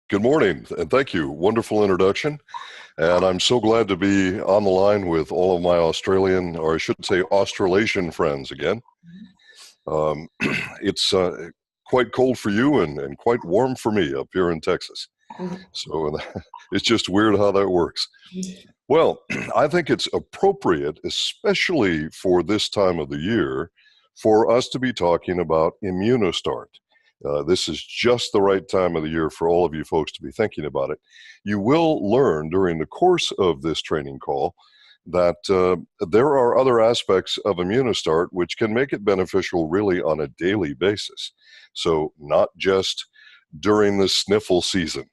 Good morning, and thank you. Wonderful introduction. And I'm so glad to be on the line with all of my Australian, or I should say Australasian friends again. Um, it's quite cold for you and quite warm for me up here in Texas. So it's just weird how that works. Well, I think it's appropriate, especially for this time of the year, for us to be talking about Immunostart. This is just the right time of the year for all of you folks to be thinking about it. You will learn during the course of this training call that there are other aspects of Immunostart which can make it beneficial really on a daily basis. So not just during the sniffle season,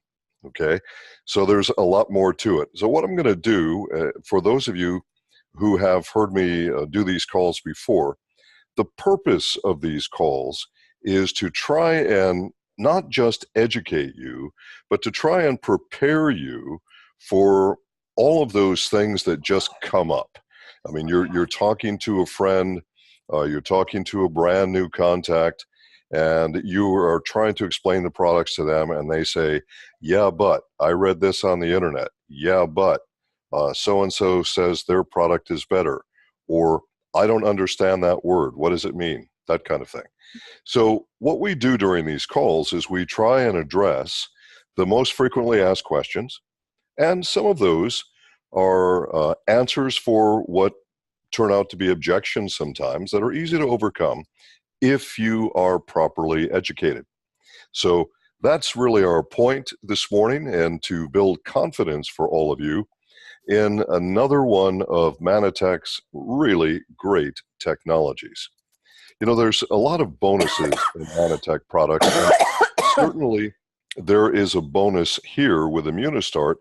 okay? So there's a lot more to it. So what I'm going to do, for those of you who have heard me do these calls before, the purpose of these calls is to try and not just educate you, but to try and prepare you for all of those things that just come up. I mean, you're talking to a friend, you're talking to a brand new contact, and you are trying to explain the products to them, and they say, yeah, but I read this on the internet. Yeah, but so-and-so says their product is better. Or I don't understand that word. What does it mean? That kind of thing. So what we do during these calls is we try and address the most frequently asked questions, and some of those are answers for what turn out to be objections sometimes that are easy to overcome if you are properly educated. So that's really our point this morning, and to build confidence for all of you in another one of Manitech's really great technologies. You know, there's a lot of bonuses in Manitech products, and certainly there is a bonus here with Immunostart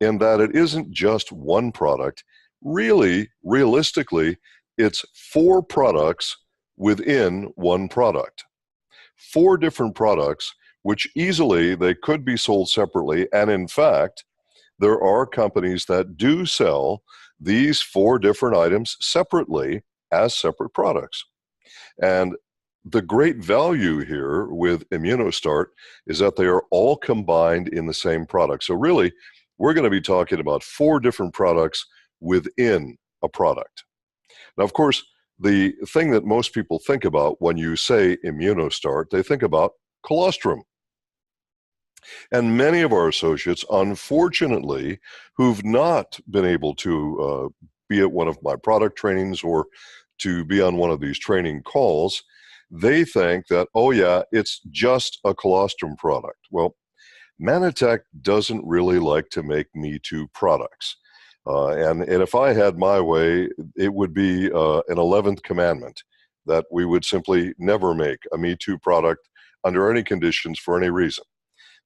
in that it isn't just one product. Really, realistically, it's 4 products within one product. 4 different products, which easily they could be sold separately. And in fact, there are companies that do sell these 4 different items separately as separate products. And the great value here with Immunostart is that they are all combined in the same product. So really, we're going to be talking about 4 different products within a product. Now, of course, the thing that most people think about when you say Immunostart, they think about colostrum. And many of our associates, unfortunately, who've not been able to be at one of my product trainings or to be on one of these training calls, they think that, oh yeah, it's just a colostrum product. Well, Manitech doesn't really like to make Me Too products. And if I had my way, it would be an 11th commandment that we would simply never make a Me Too product under any conditions for any reason.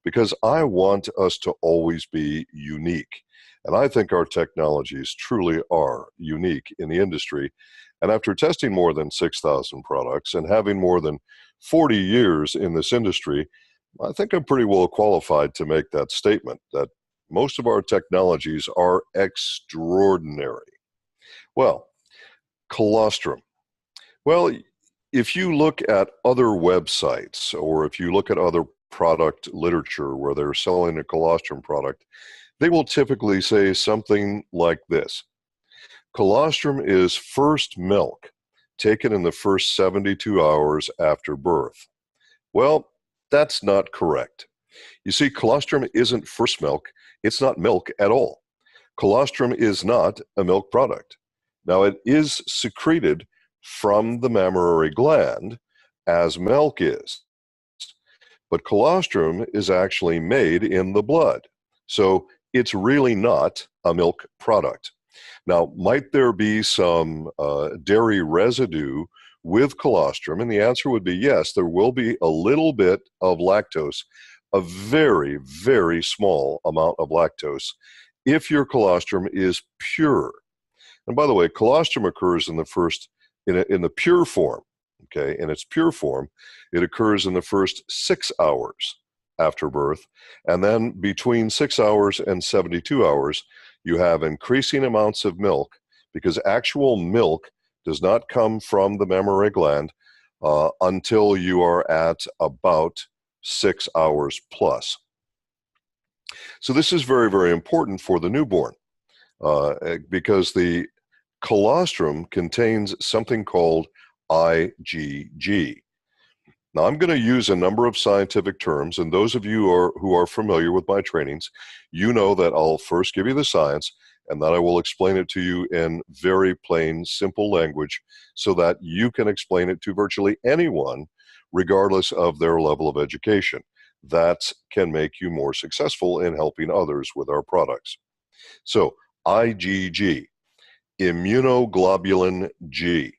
Because I want us to always be unique. And I think our technologies truly are unique in the industry. And after testing more than 6,000 products and having more than 40 years in this industry, I think I'm pretty well qualified to make that statement that most of our technologies are extraordinary. Well, colostrum. Well, if you look at other websites or if you look at other product literature where they're selling a colostrum product, they will typically say something like this. Colostrum is first milk taken in the first 72 hours after birth. Well, that's not correct. You see, colostrum isn't first milk. It's not milk at all. Colostrum is not a milk product. Now, it is secreted from the mammary gland as milk is. But colostrum is actually made in the blood. So it's really not a milk product. Now, might there be some dairy residue with colostrum? And the answer would be yes, there will be a little bit of lactose, a very, very small amount of lactose, if your colostrum is pure. And by the way, colostrum occurs in the pure form. Okay, in its pure form, it occurs in the first 6 hours after birth, and then between 6 hours and 72 hours, you have increasing amounts of milk because actual milk does not come from the mammary gland until you are at about 6 hours plus. So this is very, very important for the newborn because the colostrum contains something called IgG. Now, I'm going to use a number of scientific terms, and those of you who are familiar with my trainings, you know that I'll first give you the science, and then I will explain it to you in very plain, simple language so that you can explain it to virtually anyone, regardless of their level of education. That can make you more successful in helping others with our products. So, IgG, immunoglobulin G.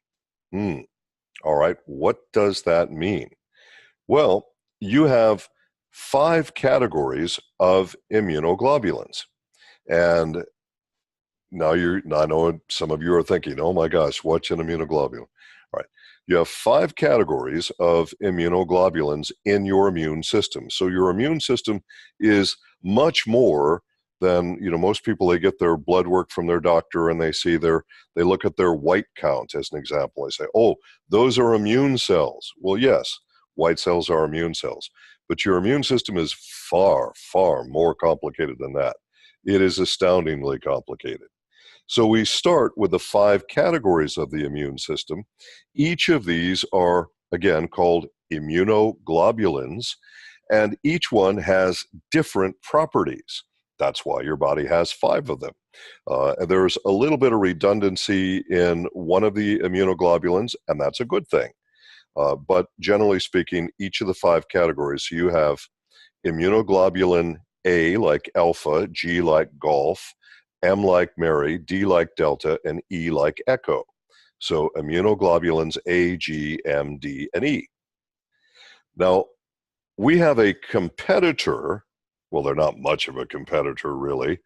All right, what does that mean? Well, you have 5 categories of immunoglobulins. And now I know some of you are thinking, oh my gosh, what's an immunoglobulin? All right. You have 5 categories of immunoglobulins in your immune system. So your immune system is much more than, most people, they get their blood work from their doctor and they look at their white count as an example. They say, oh, those are immune cells. Well, yes, white cells are immune cells, but your immune system is far, far more complicated than that. It is astoundingly complicated. So we start with the 5 categories of the immune system. Each of these are, again, called immunoglobulins, and each one has different properties. That's why your body has 5 of them. There's a little bit of redundancy in one of the immunoglobulins, and that's a good thing. But generally speaking, each of the 5 categories, you have immunoglobulin A like alpha, G like golf, M like Mary, D like Delta, and E like Echo. So immunoglobulins A, G, M, D, and E. Now, we have a competitor. Well, they're not much of a competitor, really,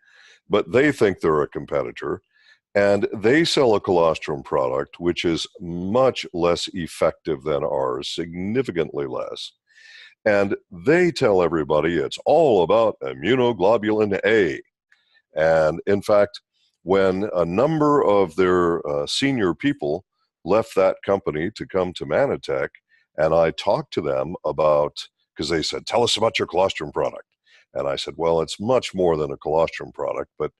but they think they're a competitor. And they sell a colostrum product which is much less effective than ours, significantly less. And they tell everybody it's all about immunoglobulin A. And in fact, when a number of their senior people left that company to come to Manatech, and I talked to them about, because they said, tell us about your colostrum product. And I said, well, it's much more than a colostrum product, but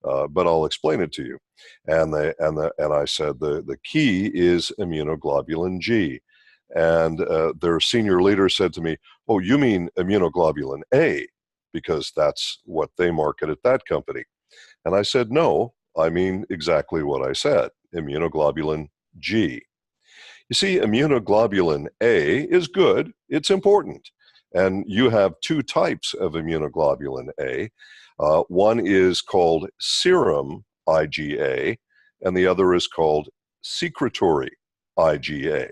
I'll explain it to you. And I said the key is immunoglobulin G. And their senior leader said to me, oh, you mean immunoglobulin A, because that's what they market at that company. And I said, no, I mean exactly what I said, immunoglobulin G. You see, immunoglobulin A is good, it's important. And you have 2 types of immunoglobulin A. One is called serum IgA, and the other is called secretory IgA.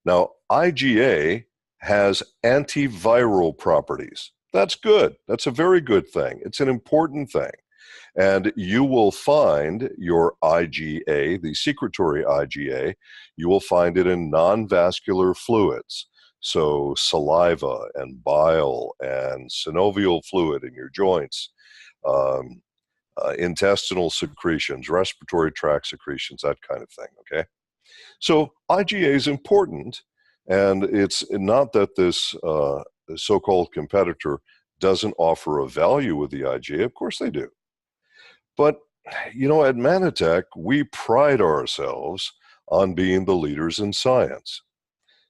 Now, IgA has antiviral properties. That's good. That's a very good thing. It's an important thing. And you will find your IgA, the secretory IgA, you will find it in non-vascular fluids. So saliva and bile and synovial fluid in your joints, intestinal secretions, respiratory tract secretions, that kind of thing, okay? So IgA is important, and it's not that this so-called competitor doesn't offer a value with the IgA. Of course they do. But, at Manatech, we pride ourselves on being the leaders in science.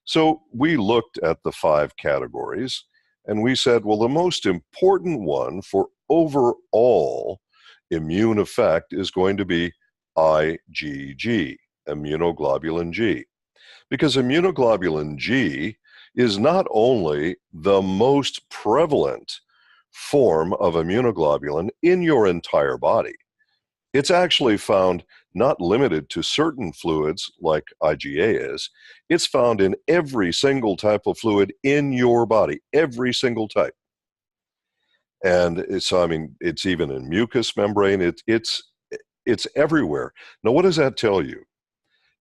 So we looked at the 5 categories, and we said, well, the most important one for overall immune effect is going to be IgG, immunoglobulin G. Because immunoglobulin G is not only the most prevalent form of immunoglobulin in your entire body, it's actually found not limited to certain fluids like IgA is. It's found in every single type of fluid in your body, every single type. And it's even in mucous membrane. It's everywhere. Now, what does that tell you?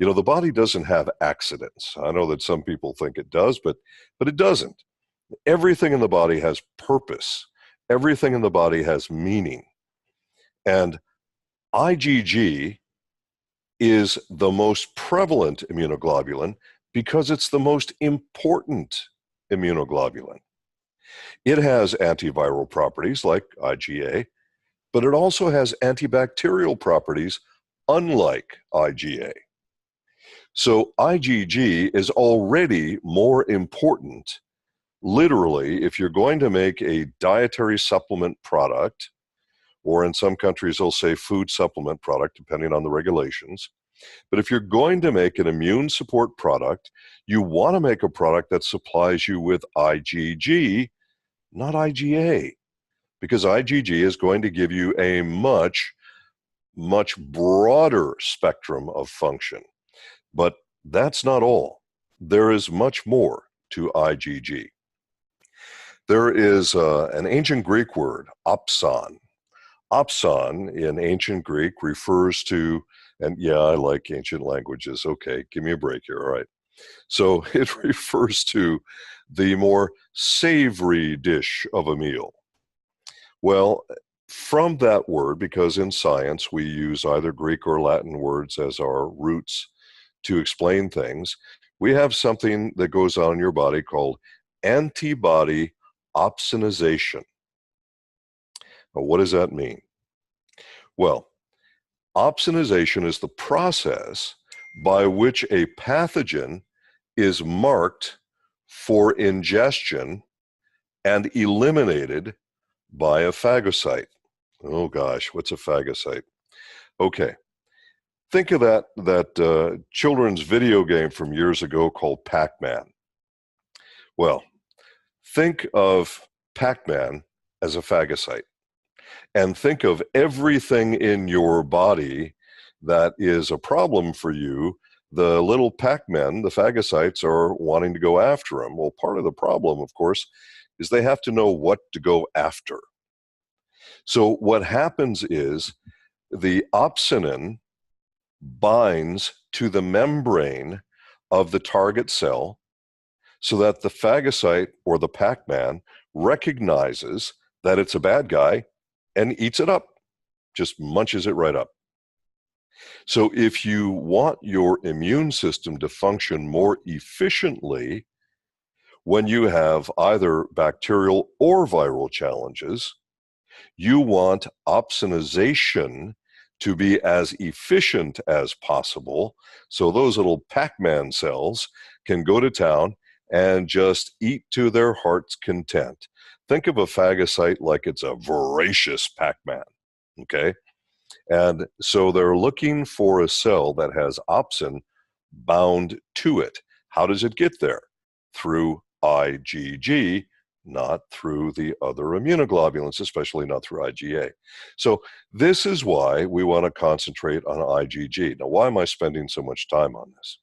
The body doesn't have accidents. I know that some people think it does, but it doesn't. Everything in the body has purpose. Everything in the body has meaning. And IgG is the most prevalent immunoglobulin because it's the most important immunoglobulin. It has antiviral properties like IgA, but it also has antibacterial properties unlike IgA. So IgG is already more important. Literally, if you're going to make a dietary supplement product, or in some countries they'll say food supplement product, depending on the regulations. But if you're going to make an immune support product, you want to make a product that supplies you with IgG, not IgA, because IgG is going to give you a much, much broader spectrum of function. But that's not all. There is much more to IgG. There is an ancient Greek word, opson. Opson in ancient Greek refers to, and yeah, I like ancient languages. Okay, give me a break here. All right. So it refers to the more savory dish of a meal. Well, from that word, because in science we use either Greek or Latin words as our roots to explain things, we have something that goes on in your body called antibody opsonization. Now, what does that mean? Well, opsonization is the process by which a pathogen is marked for ingestion and eliminated by a phagocyte. Oh gosh, what's a phagocyte? Okay, think of that children's video game from years ago called Pac-Man. Well, think of Pac-Man as a phagocyte, and think of everything in your body that is a problem for you. The little Pac-Men, the phagocytes, are wanting to go after them. Well, part of the problem, of course, is they have to know what to go after. So what happens is the opsonin binds to the membrane of the target cell so that the phagocyte or the Pac-Man recognizes that it's a bad guy and eats it up, just munches it right up. So if you want your immune system to function more efficiently when you have either bacterial or viral challenges, you want opsonization to be as efficient as possible so those little Pac-Man cells can go to town and just eat to their heart's content. Think of a phagocyte like it's a voracious Pac-Man, okay? And so they're looking for a cell that has opsin bound to it. How does it get there? Through IgG, not through the other immunoglobulins, especially not through IgA. So this is why we want to concentrate on IgG. Now, why am I spending so much time on this?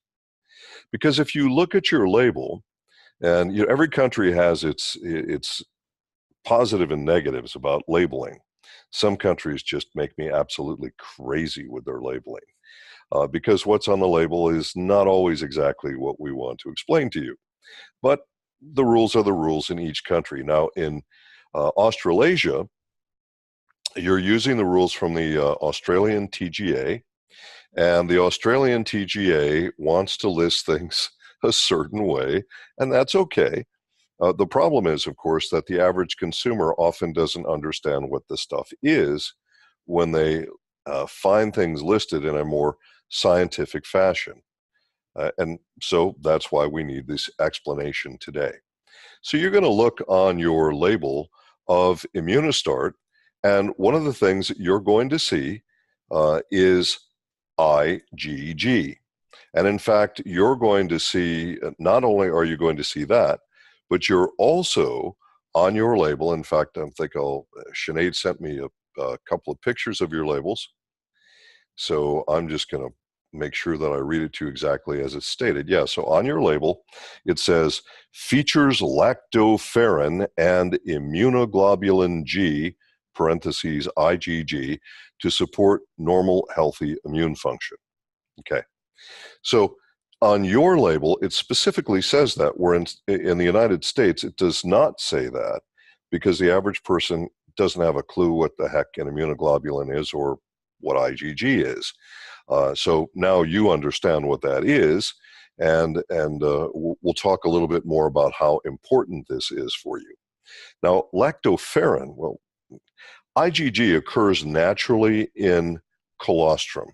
Because if you look at your label, and every country has its positive and negatives about labeling. Some countries just make me absolutely crazy with their labeling because what's on the label is not always exactly what we want to explain to you. But the rules are the rules in each country. Now, in Australasia, you're using the rules from the Australian TGA, and the Australian TGA wants to list things a certain way, and that's okay. The problem is, of course, that the average consumer often doesn't understand what the stuff is when they find things listed in a more scientific fashion. And so that's why we need this explanation today. So you're going to look on your label of Immunostart, and one of the things that you're going to see is IgG. And in fact, you're going to see, not only are you going to see that, but you're also on your label. In fact, I think Sinead sent me a couple of pictures of your labels. So I'm just going to make sure that I read it to you exactly as it's stated. Yeah, so on your label, it says features lactoferrin and immunoglobulin G, parentheses IgG, to support normal, healthy immune function. Okay, so on your label, it specifically says that, where in the United States, it does not say that because the average person doesn't have a clue what the heck an immunoglobulin is or what IgG is. So now you understand what that is, and we'll talk a little bit more about how important this is for you. Now, lactoferrin, well, IgG occurs naturally in colostrum.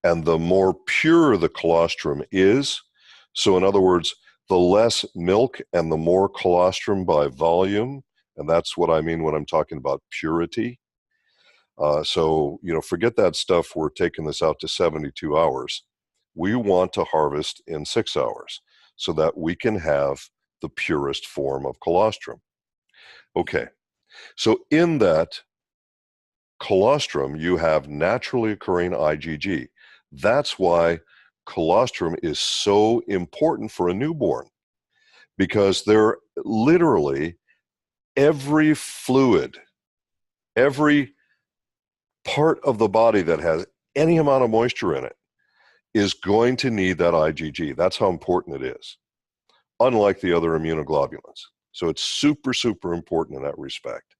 And the more pure the colostrum is, so in other words, the less milk and the more colostrum by volume, and that's what I mean when I'm talking about purity. So, forget that stuff, we're taking this out to 72 hours. We want to harvest in 6 hours so that we can have the purest form of colostrum. Okay, so in that colostrum, you have naturally occurring IgG. That's why colostrum is so important for a newborn, because they're literally every fluid, every part of the body that has any amount of moisture in it is going to need that IgG. That's how important it is, unlike the other immunoglobulins. So it's super, super important in that respect.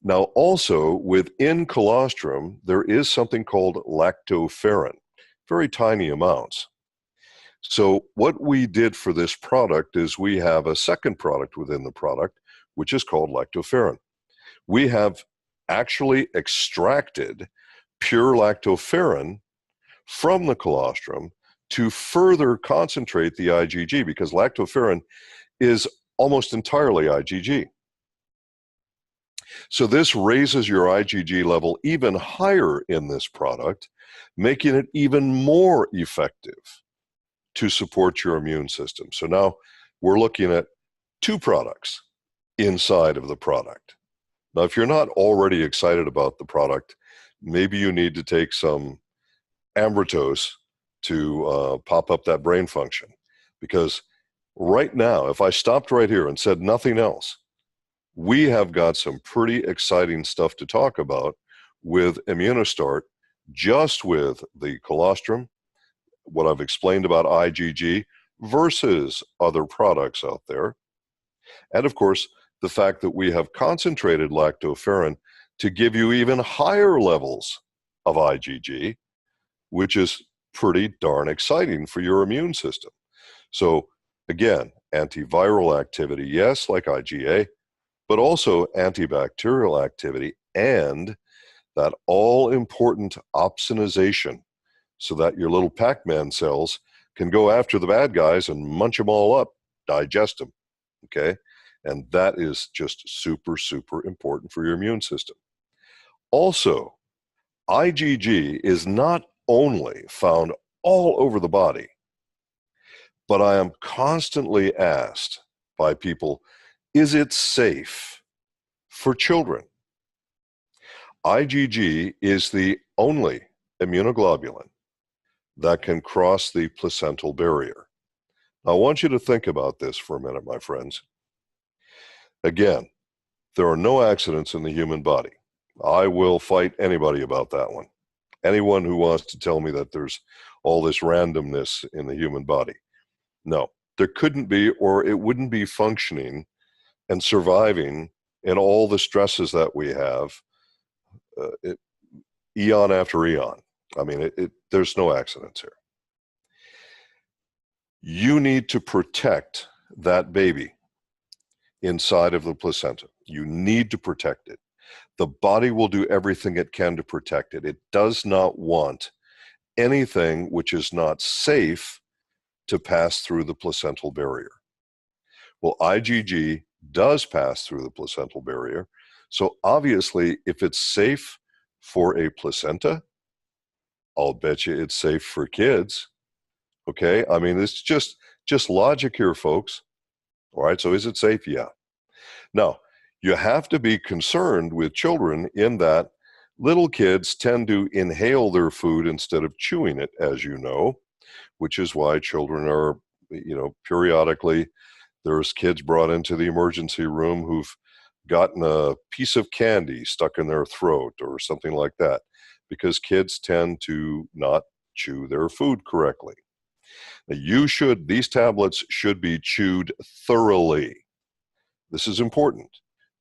Now, also within colostrum, there is something called lactoferrin, very tiny amounts. So what we did for this product is we have a second product within the product, which is called lactoferrin. We have actually extracted pure lactoferrin from the colostrum to further concentrate the IgG, because lactoferrin is almost entirely IgG. So this raises your IgG level even higher in this product, making it even more effective to support your immune system. So now we're looking at two products inside of the product. Now, if you're not already excited about the product, maybe you need to take some ambritos to pop up that brain function. Because right now, if I stopped right here and said nothing else, we have got some pretty exciting stuff to talk about with Immunostart, just with the colostrum, what I've explained about IgG versus other products out there. And of course, the fact that we have concentrated lactoferrin to give you even higher levels of IgG, which is pretty darn exciting for your immune system. So again, antiviral activity, yes, like IgA, but also antibacterial activity and that all-important opsonization, so that your little Pac-Man cells can go after the bad guys and munch them all up, digest them, okay? And that is just super, super important for your immune system. Also, IgG is not only found all over the body, but I am constantly asked by people, is it safe for children? IgG is the only immunoglobulin that can cross the placental barrier. Now, I want you to think about this for a minute, my friends. Again, there are no accidents in the human body. I will fight anybody about that one. Anyone who wants to tell me that there's all this randomness in the human body. No, there couldn't be, or it wouldn't be functioning and surviving in all the stresses that we have eon after eon. I mean, there's no accidents here. You need to protect that baby inside of the placenta. You need to protect it. The body will do everything it can to protect it. It does not want anything which is not safe to pass through the placental barrier. Well, IgG does pass through the placental barrier. So obviously, if it's safe for a placenta, I'll bet you it's safe for kids. Okay, I mean, it's just logic here, folks. All right, so is it safe? Yeah. Now, you have to be concerned with children in that little kids tend to inhale their food instead of chewing it, as you know, which is why children are, periodically, there's kids brought into the emergency room who've gotten a piece of candy stuck in their throat or something like that, because kids tend to not chew their food correctly. Now, these tablets should be chewed thoroughly. This is important.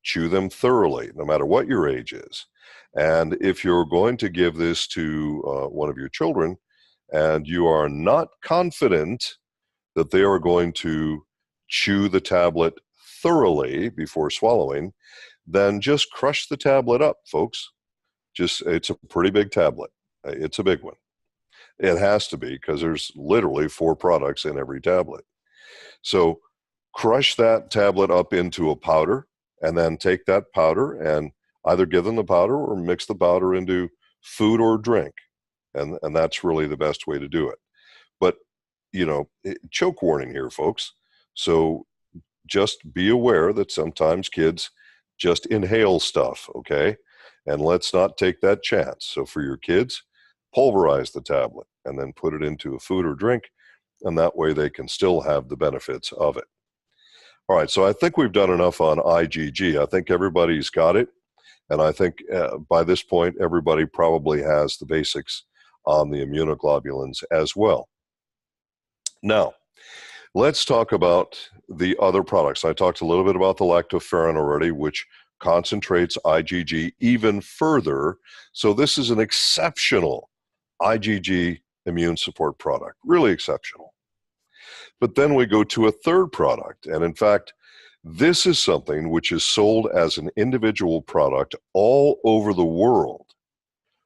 Chew them thoroughly, no matter what your age is. And if you're going to give this to one of your children and you are not confident that they are going to chew the tablet thoroughly before swallowing, then just crush the tablet up, folks. It's a pretty big tablet. It's a big one. It has to be because there's literally 4 products in every tablet. So crush that tablet up into a powder, and then take that powder and either give them the powder or mix the powder into food or drink. And that's really the best way to do it. But, choke warning here, folks. So just be aware that sometimes kids just inhale stuff, okay? And let's not take that chance. So for your kids, pulverize the tablet and then put it into a food or drink, and that way they can still have the benefits of it. All right, so I think we've done enough on IgG. I think everybody's got it, and I think by this point, everybody probably has the basics on the immunoglobulins as well. Now, let's talk about the other products. I talked a little bit about the lactoferrin already, which concentrates IgG even further. So this is an exceptional IgG immune support product, really exceptional. But then we go to a third product. And in fact, this is something which is sold as an individual product all over the world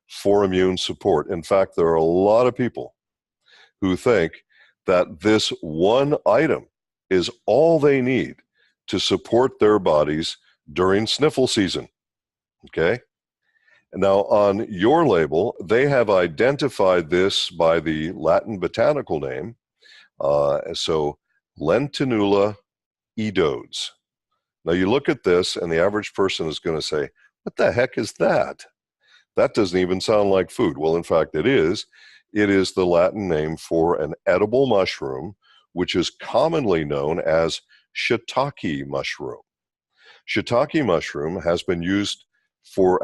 for immune support. In fact, there are a lot of people who think that this one item is all they need to support their bodies during sniffle season. Okay? Now, on your label, they have identified this by the Latin botanical name. So Lentinula edodes. Now you look at this and the average person is going to say, what the heck is that? That doesn't even sound like food. Well, in fact, it is. It is the Latin name for an edible mushroom, which is commonly known as shiitake mushroom. Shiitake mushroom has been used for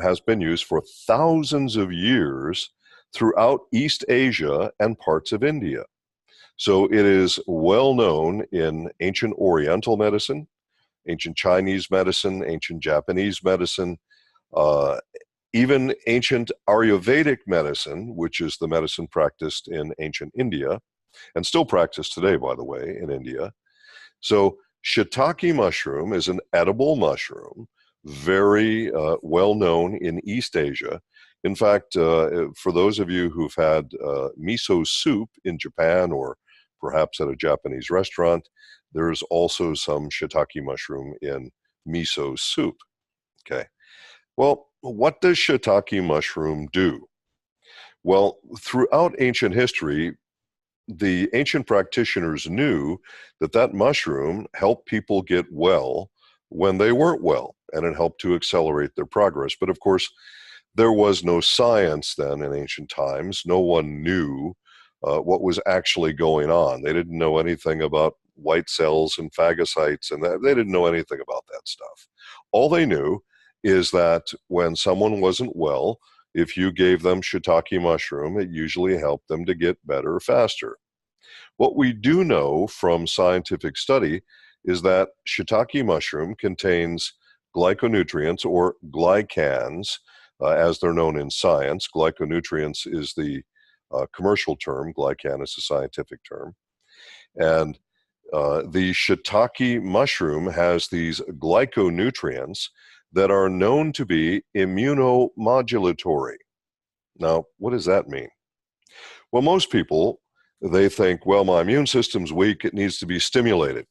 thousands of years throughout East Asia and parts of India. So it is well known in ancient Oriental medicine, ancient Chinese medicine, ancient Japanese medicine, even ancient Ayurvedic medicine, which is the medicine practiced in ancient India, and still practiced today, by the way, in India. So shiitake mushroom is an edible mushroom, very well known in East Asia. In fact, for those of you who've had miso soup in Japan or perhaps at a Japanese restaurant, there's also some shiitake mushroom in miso soup. Okay. Well, what does shiitake mushroom do? Well, throughout ancient history, the ancient practitioners knew that that mushroom helped people get well when they weren't well, and it helped to accelerate their progress. But of course, there was no science then in ancient times. No one knew what was actually going on. They didn't know anything about white cells and phagocytes, and they didn't know anything about that stuff. All they knew is that when someone wasn't well, if you gave them shiitake mushroom, it usually helped them to get better faster. What we do know from scientific study is that shiitake mushroom contains glyconutrients, or glycans, as they're known in science. Glyconutrients is the commercial term. Glycan is the scientific term. And the shiitake mushroom has these glyconutrients that are known to be immunomodulatory. Now, what does that mean? Well, most people, they think, well, my immune system's weak, it needs to be stimulated.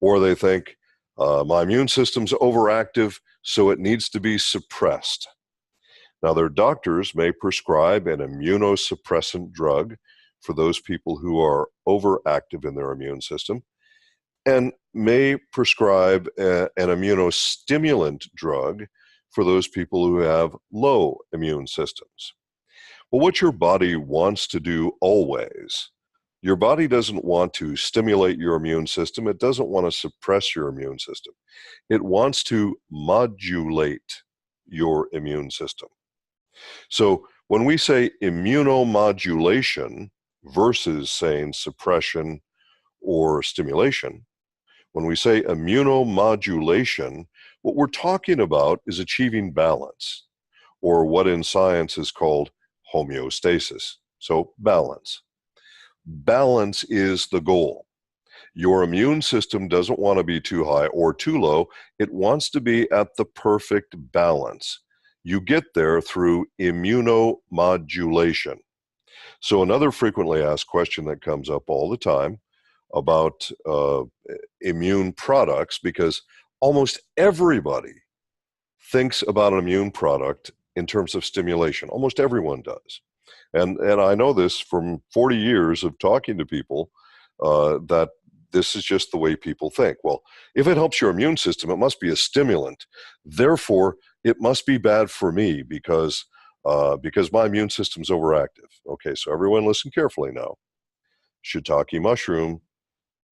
Or they think, my immune system's overactive, so it needs to be suppressed. Now, their doctors may prescribe an immunosuppressant drug for those people who are overactive in their immune system, and may prescribe an immunostimulant drug for those people who have low immune systems. Well, what your body wants to do always, your body doesn't want to stimulate your immune system. It doesn't want to suppress your immune system. It wants to modulate your immune system. So when we say immunomodulation versus saying suppression or stimulation, when we say immunomodulation, what we're talking about is achieving balance, or what in science is called homeostasis. So balance. Balance is the goal. Your immune system doesn't want to be too high or too low. It wants to be at the perfect balance. You get there through immunomodulation. So another frequently asked question that comes up all the time about immune products, because almost everybody thinks about an immune product in terms of stimulation. Almost everyone does. And I know this from 40 years of talking to people, that this is just the way people think. Well, if it helps your immune system, it must be a stimulant. Therefore, it must be bad for me because my immune system's overactive. Okay, so everyone listen carefully now. Shiitake mushroom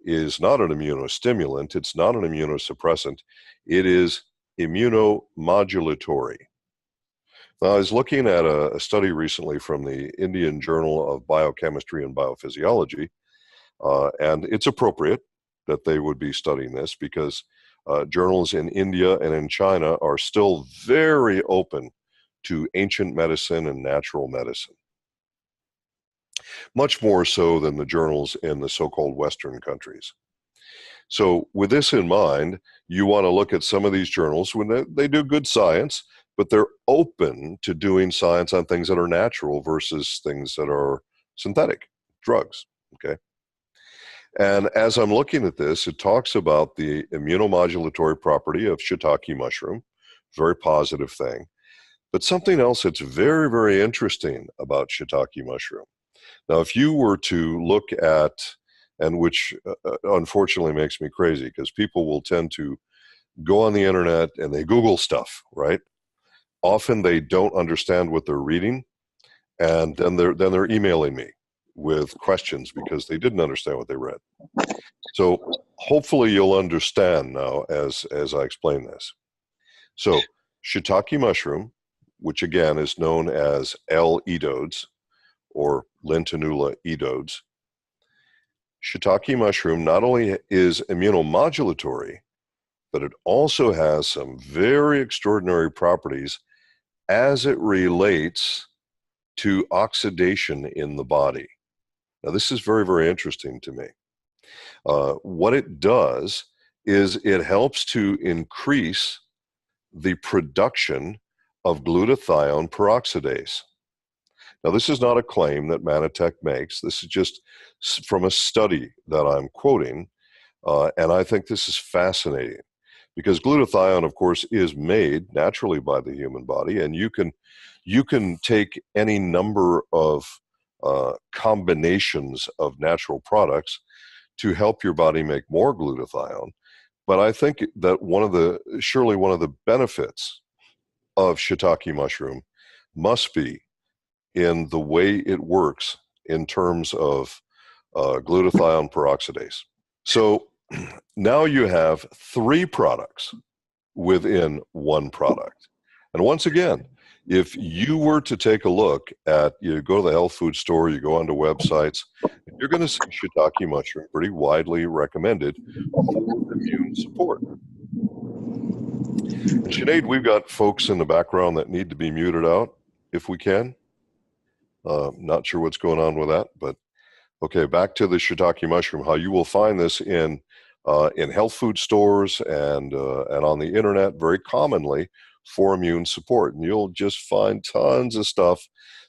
is not an immunostimulant. It's not an immunosuppressant. It is immunomodulatory. Now, I was looking at a study recently from the Indian Journal of Biochemistry and Biophysiology, and it's appropriate that they would be studying this because journals in India and in China are still very open to ancient medicine and natural medicine, much more so than the journals in the so-called Western countries. So with this in mind, you want to look at some of these journals when they do good science, but they're open to doing science on things that are natural versus things that are synthetic drugs, okay? And as I'm looking at this, it talks about the immunomodulatory property of shiitake mushroom, very positive thing. But something else that's very, very interesting about shiitake mushroom. Now, if you were to look at, and which unfortunately makes me crazy because people will tend to go on the internet and they Google stuff, right? Often they don't understand what they're reading, and then they're emailing me with questions because they didn't understand what they read. So hopefully you'll understand now as I explain this. So shiitake mushroom, which again is known as L. edodes or Lentinula edodes, shiitake mushroom not only is immunomodulatory, but it also has some very extraordinary properties as it relates to oxidation in the body. Now, this is very, very interesting to me. What it does is it helps to increase the production of glutathione peroxidase. Now, this is not a claim that Manitech makes. This is just from a study that I'm quoting, and I think this is fascinating because glutathione, of course, is made naturally by the human body, and you can take any number of combinations of natural products to help your body make more glutathione. But I think that surely one of the benefits of shiitake mushroom must be in the way it works in terms of glutathione peroxidase. So now you have 3 products within one product. And once again, if you were to take a look at, you go to the health food store, you go onto websites, you're going to see shiitake mushroom pretty widely recommended for immune support. And Sinead, we've got folks in the background that need to be muted out if we can. Not sure what's going on with that, but okay, back to the shiitake mushroom, how you will find this in health food stores and on the internet very commonly for immune support. And you'll just find tons of stuff.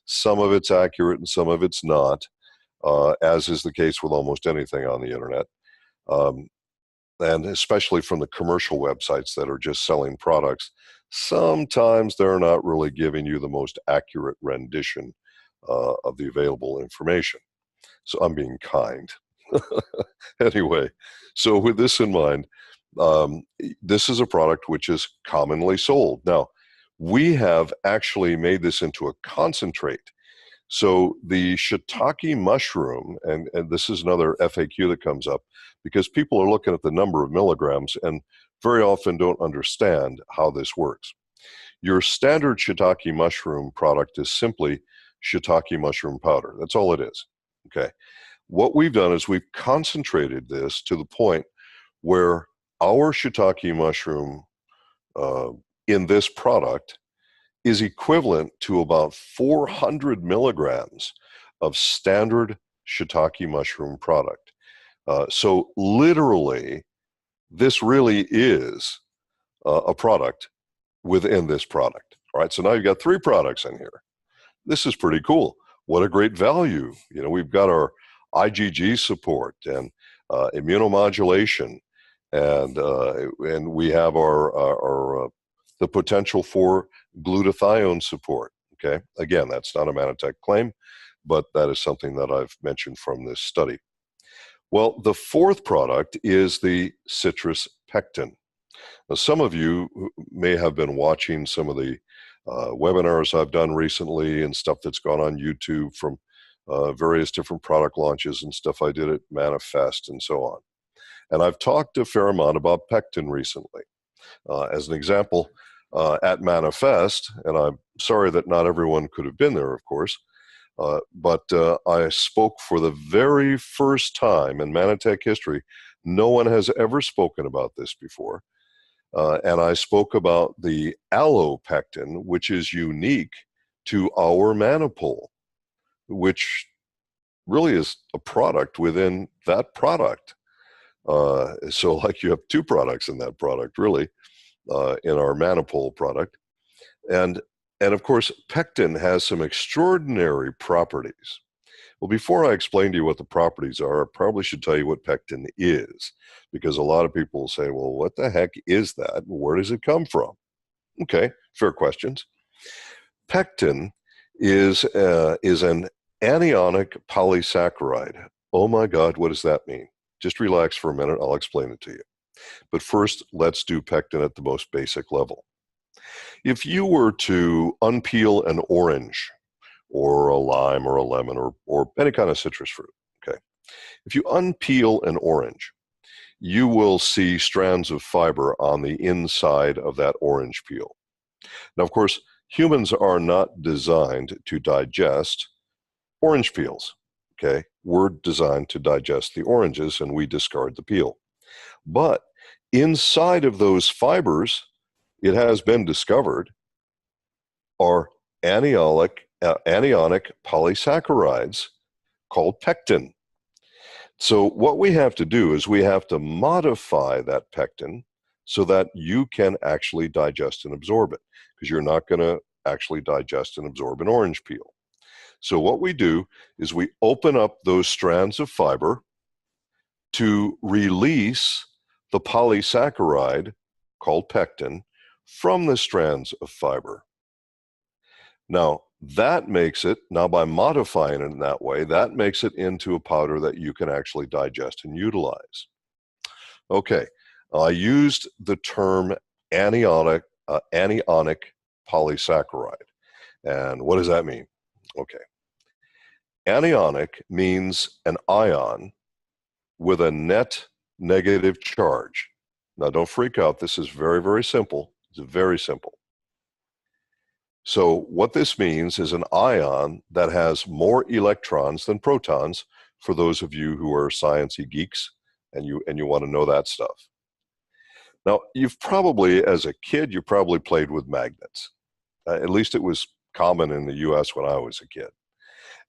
Some of it's accurate and some of it's not, as is the case with almost anything on the internet. And especially from the commercial websites that are just selling products, sometimes they're not really giving you the most accurate rendition of the available information. So I'm being kind. Anyway, so with this in mind, this is a product which is commonly sold. Now, we have actually made this into a concentrate. So the shiitake mushroom, and this is another FAQ that comes up, because people are looking at the number of milligrams and very often don't understand how this works. Your standard shiitake mushroom product is simply shiitake mushroom powder. That's all it is, okay? What we've done is we've concentrated this to the point where our shiitake mushroom in this product is equivalent to about 400 milligrams of standard shiitake mushroom product. So literally, this really is a product within this product. All right, so now you've got 3 products in here. This is pretty cool. What a great value. You know, we've got our IgG support and immunomodulation, and we have our the potential for glutathione support. Okay, again, that's not a Manitech claim, but that is something that I've mentioned from this study. Well, the 4th product is the citrus pectin. Now, some of you may have been watching some of the webinars I've done recently and stuff that's gone on YouTube from various different product launches and stuff I did at Manifest and so on. And I've talked a fair amount about pectin recently. As an example, at Manifest, and I'm sorry that not everyone could have been there, of course, but I spoke for the very first time in Manitech history. No one has ever spoken about this before. And I spoke about the allopectin, which is unique to our Manipul, which really is a product within that product. So like you have 2 products in that product, really, in our Manipul product. And of course, pectin has some extraordinary properties. Well, before I explain to you what the properties are, I probably should tell you what pectin is, because a lot of people will say, well, what the heck is that? Where does it come from? Okay, fair questions. Pectin is an anionic polysaccharide. Oh my God, what does that mean? Just relax for a minute, I'll explain it to you. But first, let's do pectin at the most basic level. If you were to unpeel an orange, or a lime, or a lemon, or any kind of citrus fruit, okay? If you unpeel an orange, you will see strands of fiber on the inside of that orange peel. Now, of course, humans are not designed to digest orange peels, okay? We're designed to digest the oranges, and we discard the peel. But inside of those fibers, it has been discovered, are anionic polysaccharides called pectin. So what we have to do is we have to modify that pectin so that you can actually digest and absorb it, because you're not going to actually digest and absorb an orange peel. So what we do is we open up those strands of fiber to release the polysaccharide called pectin from the strands of fiber. Now, that makes it, now by modifying it in that way, that makes it into a powder that you can actually digest and utilize. Okay, I used the term anionic polysaccharide. And what does that mean? Okay. Anionic means an ion with a net negative charge. Now, don't freak out. This is very, very simple. It's very simple. So what this means is an ion that has more electrons than protons, for those of you who are sciencey geeks and you want to know that stuff. Now, you've probably, as a kid, you probably played with magnets. At least it was common in the US when I was a kid.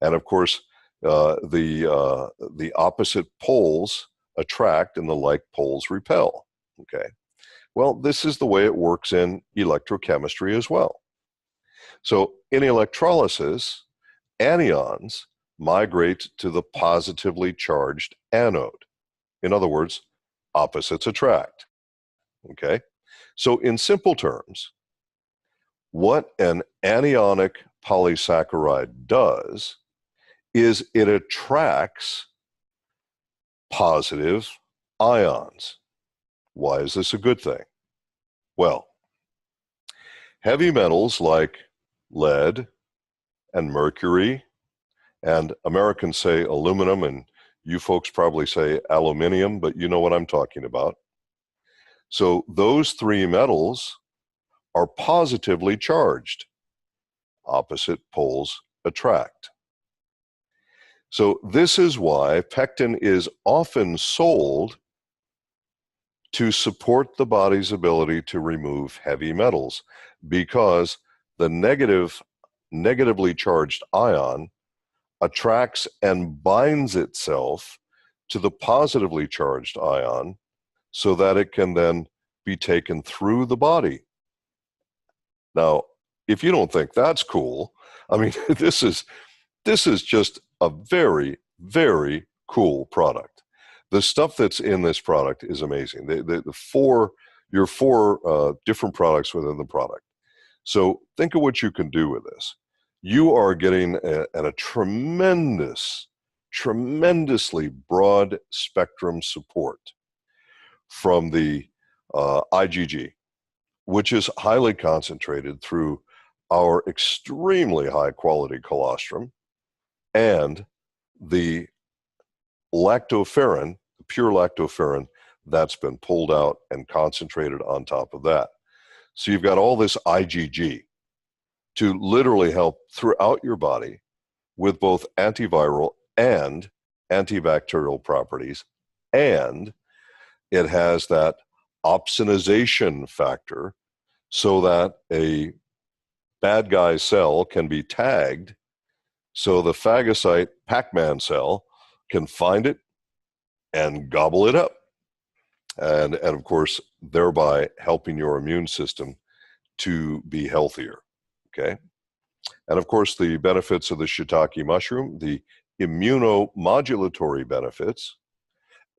And of course, the opposite poles attract and the like poles repel, okay? Well, this is the way it works in electrochemistry as well. So in electrolysis, anions migrate to the positively charged anode. In other words, opposites attract, okay? So in simple terms, what an anionic polysaccharide does is it attracts positive ions. Why is this a good thing? Well, heavy metals like lead and mercury, and Americans say aluminum, and you folks probably say aluminium, but you know what I'm talking about. So those 3 metals are positively charged. Opposite poles attract. So this is why pectin is often sold to support the body's ability to remove heavy metals, because the negatively charged ion attracts and binds itself to the positively charged ion so that it can then be taken through the body. Now, if you don't think that's cool, I mean, this is just a very, very cool product. The stuff that's in this product is amazing. Your four different products within the product. So think of what you can do with this. You are getting a tremendously broad spectrum support from the IgG, which is highly concentrated through our extremely high quality colostrum, and the lactoferrin, the pure lactoferrin, that's been pulled out and concentrated on top of that. So you've got all this IgG to literally help throughout your body with both antiviral and antibacterial properties, and it has that opsonization factor so that a bad guy cell can be tagged so the phagocyte Pac-Man cell can find it and gobble it up. And of course, thereby helping your immune system to be healthier, okay? And of course, the benefits of the shiitake mushroom, the immunomodulatory benefits,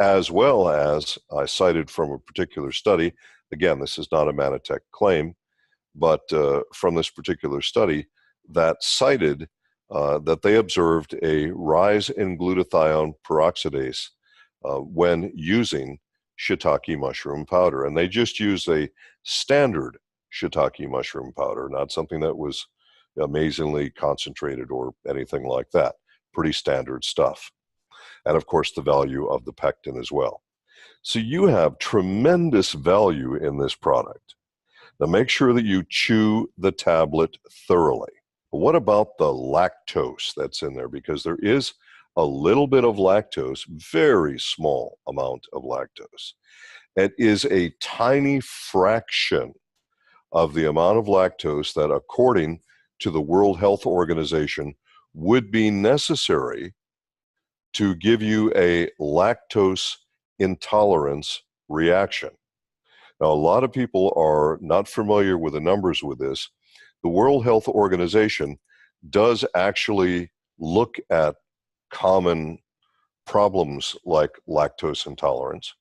as well as I cited from a particular study. Again, this is not a Manitech claim, but from this particular study that cited that they observed a rise in glutathione peroxidase when using shiitake mushroom powder. And they just used a standard shiitake mushroom powder, not something that was amazingly concentrated or anything like that. Pretty standard stuff. And of course, the value of the pectin as well. So you have tremendous value in this product. Now make sure that you chew the tablet thoroughly. What about the lactose that's in there? Because there is a little bit of lactose, very small amount of lactose. It is a tiny fraction of the amount of lactose that, according to the World Health Organization, would be necessary to give you a lactose intolerance reaction. Now, a lot of people are not familiar with the numbers with this. The World Health Organization does actually look at common problems like lactose intolerance.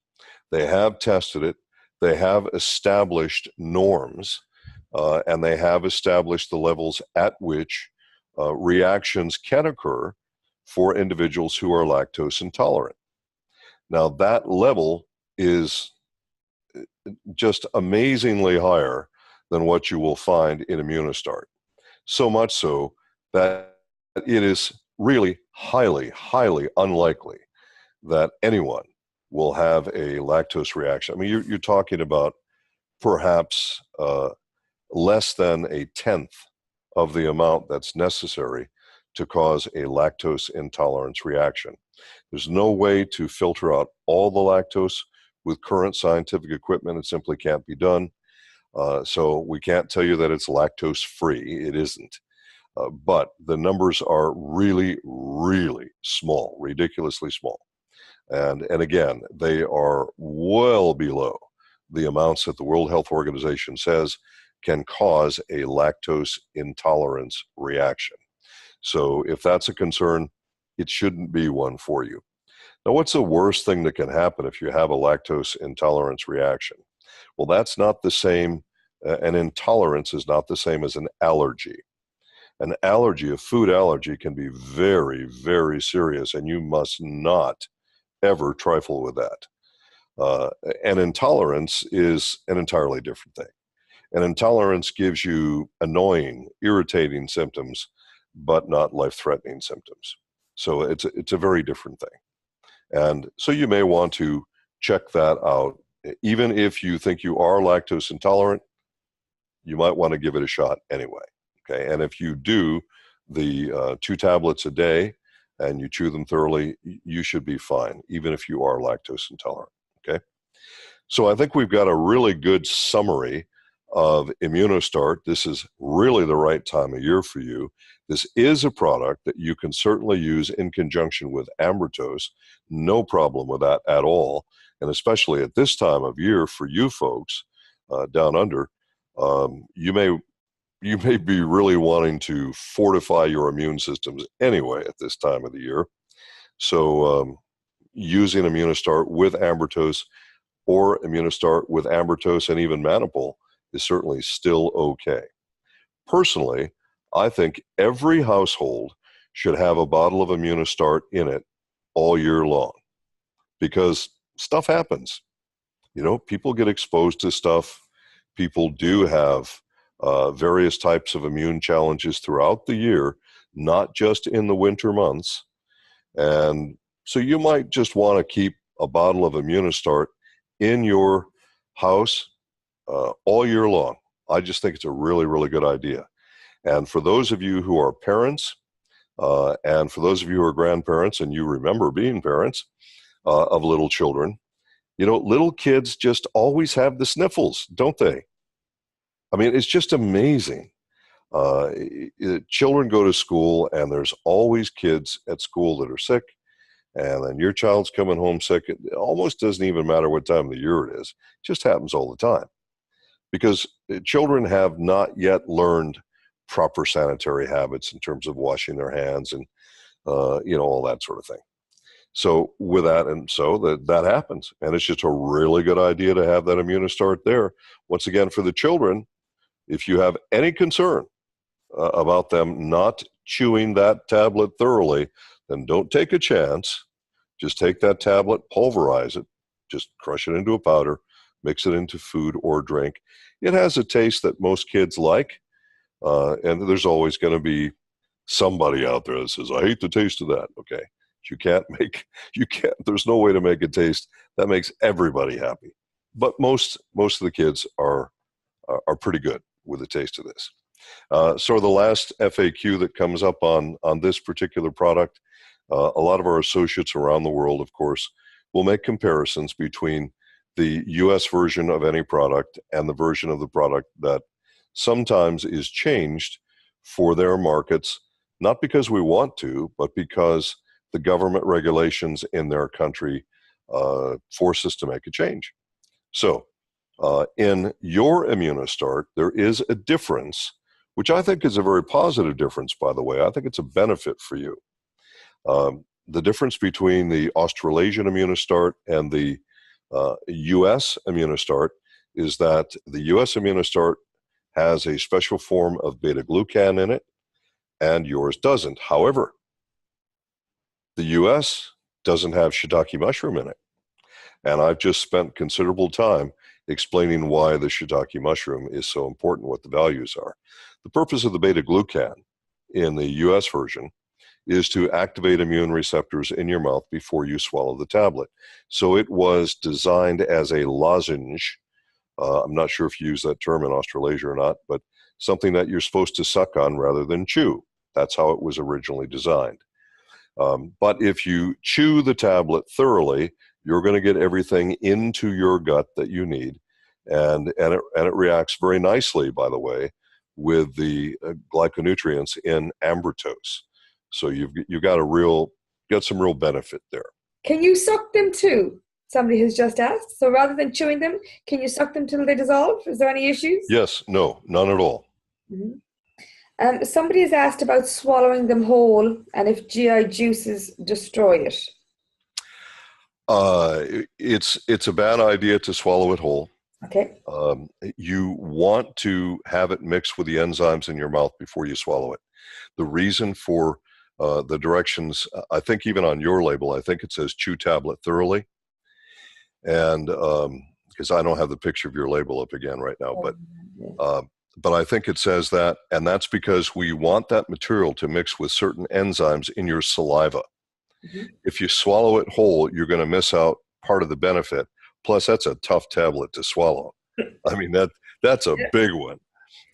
They have tested it. They have established norms, and they have established the levels at which reactions can occur for individuals who are lactose intolerant. Now, that level is just amazingly higher than what you will find in Immunostart. So much so that it is really highly, highly unlikely that anyone will have a lactose reaction. I mean, you're talking about perhaps less than a tenth of the amount that's necessary to cause a lactose intolerance reaction. There's no way to filter out all the lactose with current scientific equipment. It simply can't be done. So we can't tell you that it's lactose free. It isn't. But the numbers are really, really small, ridiculously small. And again, they are well below the amounts that the World Health Organization says can cause a lactose intolerance reaction. So if that's a concern, it shouldn't be one for you. Now, what's the worst thing that can happen if you have a lactose intolerance reaction? Well, that's not the same. An intolerance is not the same as an allergy. An allergy, a food allergy, can be very, very serious, and you must not ever trifle with that. An intolerance is an entirely different thing. An intolerance gives you annoying, irritating symptoms, but not life-threatening symptoms. So it's a very different thing. And so you may want to check that out. Even if you think you are lactose intolerant, you might want to give it a shot anyway. Okay, and if you do the 2 tablets a day and you chew them thoroughly, you should be fine, even if you are lactose intolerant. Okay, so I think we've got a really good summary of Immunostart. This is really the right time of year for you. This is a product that you can certainly use in conjunction with Ambertose. No problem with that at all. And especially at this time of year for you folks down under, you may be really wanting to fortify your immune systems anyway at this time of the year. So using Immunostart with Ambertose or Immunostart with Ambertose and even Manipul is certainly still okay. Personally, I think every household should have a bottle of Immunostart in it all year long because stuff happens. You know, people get exposed to stuff. People do have various types of immune challenges throughout the year, not just in the winter months. And so you might just want to keep a bottle of Immunostart in your house all year long. I just think it's a really, really good idea. And for those of you who are parents, and for those of you who are grandparents and you remember being parents of little children, you know, little kids just always have the sniffles, don't they? I mean, it's just amazing. Children go to school and there's always kids at school that are sick. And then your child's coming home sick. It almost doesn't even matter what time of the year it is. It just happens all the time. Because children have not yet learned proper sanitary habits in terms of washing their hands and, you know, all that sort of thing. So with that, and so that happens. And it's just a really good idea to have that Immunostart there. Once again, for the children, if you have any concern about them not chewing that tablet thoroughly, then don't take a chance. Just take that tablet, pulverize it, just crush it into a powder, mix it into food or drink. It has a taste that most kids like, and there's always going to be somebody out there that says, I hate the taste of that. Okay, there's no way to make a taste that makes everybody happy. But most of the kids are pretty good with the taste of this. So the last FAQ that comes up on this particular product, a lot of our associates around the world, of course, will make comparisons between the US version of any product and the version of the product that sometimes is changed for their markets, not because we want to, but because the government regulations in their country force us to make a change. So in your Immunostart, there is a difference, which I think is a very positive difference, by the way. I think it's a benefit for you. The difference between the Australasian Immunostart and the US Immunostart is that the US Immunostart has a special form of beta-glucan in it, and yours doesn't. However, the US doesn't have shiitake mushroom in it. And I've just spent considerable time explaining why the shiitake mushroom is so important, what the values are. The purpose of the beta-glucan in the US version is to activate immune receptors in your mouth before you swallow the tablet. So it was designed as a lozenge. I'm not sure if you use that term in Australasia or not, but something that you're supposed to suck on rather than chew. That's how it was originally designed. But if you chew the tablet thoroughly, you're going to get everything into your gut that you need. And it reacts very nicely, by the way, with the glyconutrients in Ambertose. So you've got some real benefit there. Can you suck them too? Somebody has just asked. So rather than chewing them, can you suck them till they dissolve? Is there any issues? Yes, no, none at all. Mm-hmm. Somebody has asked about swallowing them whole and if GI juices destroy it. It's a bad idea to swallow it whole. Okay. You want to have it mixed with the enzymes in your mouth before you swallow it. The reason for the directions, I think even on your label, I think it says chew tablet thoroughly. And because I don't have the picture of your label up again right now, but I think it says that, and that's because we want that material to mix with certain enzymes in your saliva. Mm-hmm. If you swallow it whole, you're going to miss out part of the benefit. Plus, that's a tough tablet to swallow. I mean, that's a big one.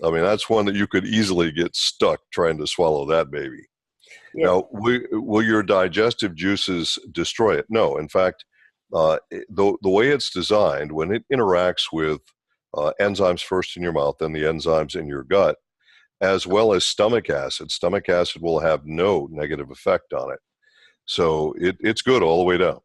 I mean, that's one that you could easily get stuck trying to swallow that baby. Yeah. Now, will your digestive juices destroy it? No. In fact, the way it's designed, when it interacts with enzymes first in your mouth, then the enzymes in your gut, as well as stomach acid. Stomach acid will have no negative effect on it. So it's good all the way down.